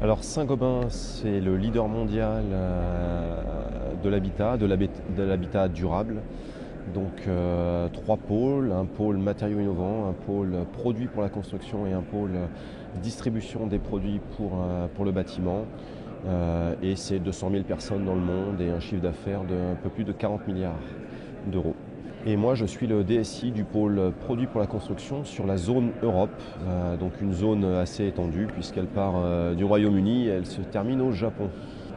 Alors Saint-Gobain, c'est le leader mondial de l'habitat, de l'habitat durable. Donc trois pôles, un pôle matériaux innovants, un pôle produits pour la construction et un pôle distribution des produits pour le bâtiment. Et c'est 200 000 personnes dans le monde et un chiffre d'affaires de un peu plus de 40 milliards d'euros. Et moi, je suis le DSI du pôle produits pour la construction sur la zone Europe, donc une zone assez étendue puisqu'elle part du Royaume-Uni et elle se termine au Japon.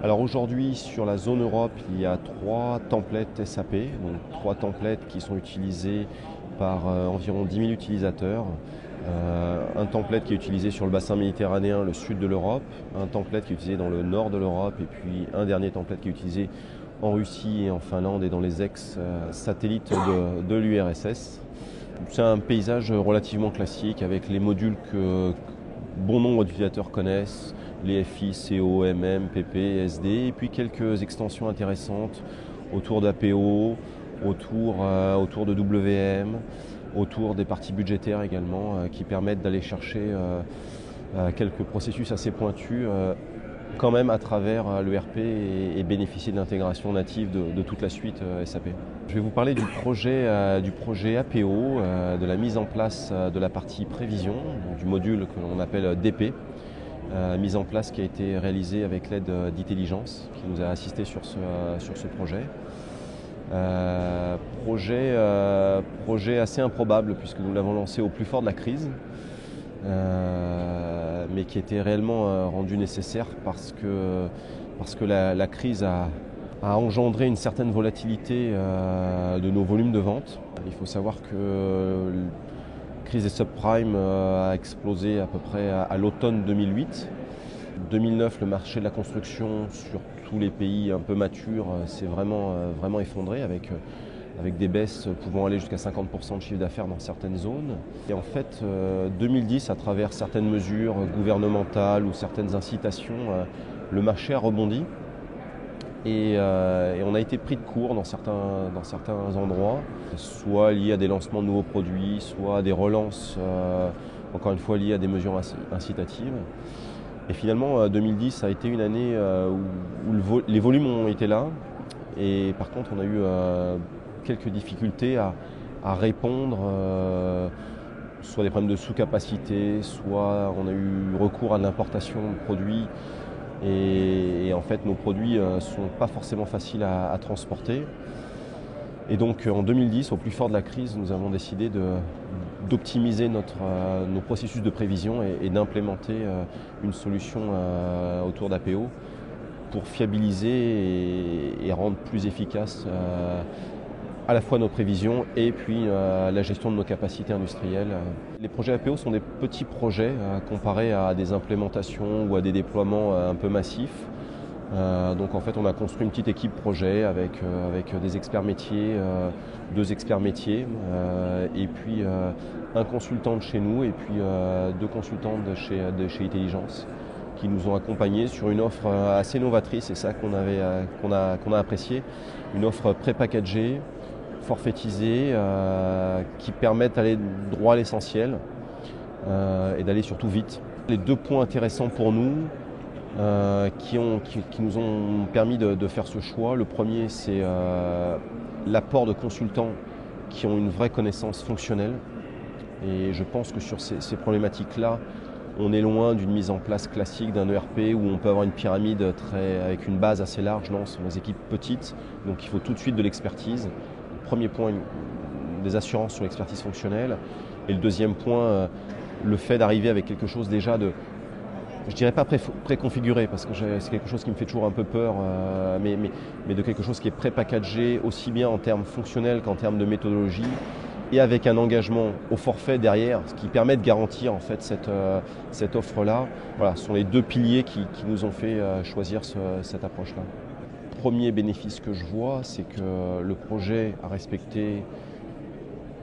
Alors aujourd'hui, sur la zone Europe, il y a trois templates SAP, donc trois templates qui sont utilisés par environ 10 000 utilisateurs. Un template qui est utilisé sur le bassin méditerranéen, le sud de l'Europe, un template qui est utilisé dans le nord de l'Europe et puis un dernier template qui est utilisé en Russie et en Finlande et dans les ex-satellites de l'URSS. C'est un paysage relativement classique avec les modules que bon nombre d'utilisateurs connaissent, les FI, CO, MM, PP, SD, et puis quelques extensions intéressantes autour d'APO, autour de WM, autour des parties budgétaires également, qui permettent d'aller chercher quelques processus assez pointus quand même à travers l'ERP et bénéficier de l'intégration native de toute la suite SAP. Je vais vous parler du projet APO, de la mise en place de la partie prévision, donc du module que l'on appelle DP, mise en place qui a été réalisée avec l'aide d'Intelligence, qui nous a assisté sur ce projet. Projet assez improbable puisque nous l'avons lancé au plus fort de la crise. Mais qui était réellement rendu nécessaire parce que la crise a engendré une certaine volatilité de nos volumes de vente. Il faut savoir que la crise des subprimes a explosé à peu près à l'automne 2008. 2009, le marché de la construction sur tous les pays un peu matures s'est vraiment effondré avec des baisses pouvant aller jusqu'à 50% de chiffre d'affaires dans certaines zones. Et en fait, 2010, à travers certaines mesures gouvernementales ou certaines incitations, le marché a rebondi et on a été pris de court dans certains endroits, soit liés à des lancements de nouveaux produits, soit à des relances, encore une fois liées à des mesures incitatives. Et finalement, 2010 a été une année où les volumes ont été là, et par contre, on a eu quelques difficultés à répondre, soit des problèmes de sous-capacité, soit on a eu recours à l'importation de produits et en fait nos produits ne sont pas forcément faciles à transporter. Et donc en 2010, au plus fort de la crise, nous avons décidé d'optimiser nos processus de prévision et d'implémenter une solution autour d'APO pour fiabiliser et rendre plus efficace à la fois nos prévisions et puis la gestion de nos capacités industrielles. Les projets APO sont des petits projets comparés à des implémentations ou à des déploiements un peu massifs. Donc en fait on a construit une petite équipe projet avec des experts métiers, deux experts métiers et puis un consultant de chez nous et puis deux consultants de chez Intelligence qui nous ont accompagnés sur une offre assez novatrice et ça qu'on a apprécié, une offre pré-packagée, forfaitisée, qui permettent d'aller droit à l'essentiel et d'aller surtout vite. Les deux points intéressants pour nous qui nous ont permis de faire ce choix, le premier c'est l'apport de consultants qui ont une vraie connaissance fonctionnelle et je pense que sur ces problématiques-là, on est loin d'une mise en place classique d'un ERP où on peut avoir une pyramide avec une base assez large. Non, ce sont des équipes petites, donc il faut tout de suite de l'expertise. Le premier point, des assurances sur l'expertise fonctionnelle. Et le deuxième point, le fait d'arriver avec quelque chose déjà je dirais pas préconfiguré, parce que c'est quelque chose qui me fait toujours un peu peur, mais de quelque chose qui est pré-packagé, aussi bien en termes fonctionnels qu'en termes de méthodologie, et avec un engagement au forfait derrière, ce qui permet de garantir en fait cette offre-là. Voilà, ce sont les deux piliers qui nous ont fait choisir cette approche-là. Le premier bénéfice que je vois, c'est que le projet a respecté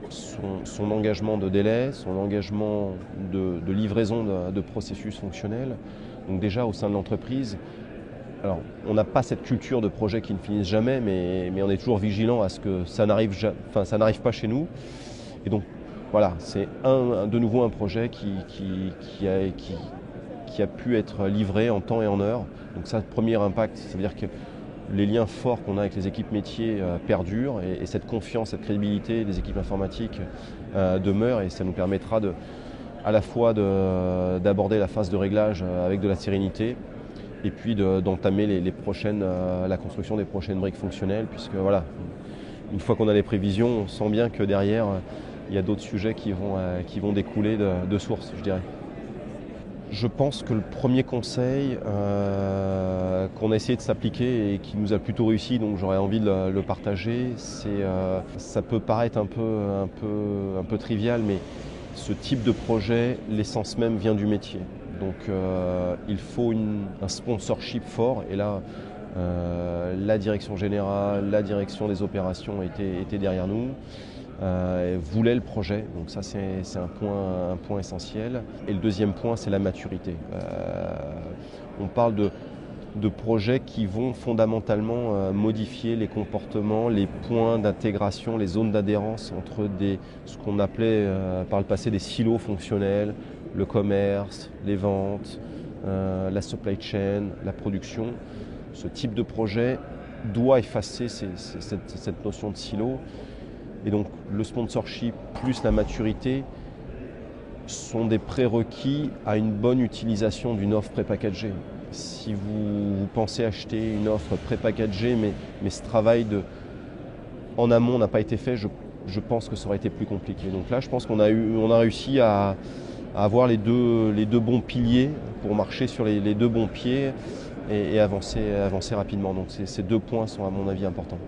son engagement de délai, son engagement de livraison de processus fonctionnels. Donc déjà au sein de l'entreprise, alors, on n'a pas cette culture de projet qui ne finissent jamais, mais on est toujours vigilant à ce que ça n'arrive pas chez nous. Et donc, voilà, c'est de nouveau un projet qui qui a pu être livré en temps et en heure. Donc ça, premier impact, ça veut dire que les liens forts qu'on a avec les équipes métiers perdurent et cette confiance, cette crédibilité des équipes informatiques demeure et ça nous permettra à la fois d'aborder la phase de réglage avec de la sérénité et puis d'entamer la construction des prochaines briques fonctionnelles puisque voilà, une fois qu'on a les prévisions, on sent bien que derrière, il y a d'autres sujets qui vont découler de source, je dirais. Je pense que le premier conseil qu'on a essayé de s'appliquer et qui nous a plutôt réussi, donc j'aurais envie de le partager, ça peut paraître un peu trivial, mais ce type de projet, l'essence même vient du métier. Donc il faut un sponsorship fort et là la direction générale, la direction des opérations étaient derrière nous. Voulait le projet, donc ça c'est un point essentiel. Et le deuxième point, c'est la maturité. On parle de projets qui vont fondamentalement modifier les comportements, les points d'intégration, les zones d'adhérence entre ce qu'on appelait par le passé des silos fonctionnels, le commerce, les ventes, la supply chain, la production. Ce type de projet doit effacer cette notion de silo. Et donc le sponsorship plus la maturité sont des prérequis à une bonne utilisation d'une offre prépackagée. Si vous pensez acheter une offre prépackagée, mais ce travail en amont n'a pas été fait, je pense que ça aurait été plus compliqué. Donc là, je pense qu'on a réussi à avoir les deux bons piliers pour marcher sur les deux bons pieds et avancer rapidement. Donc ces deux points sont à mon avis importants.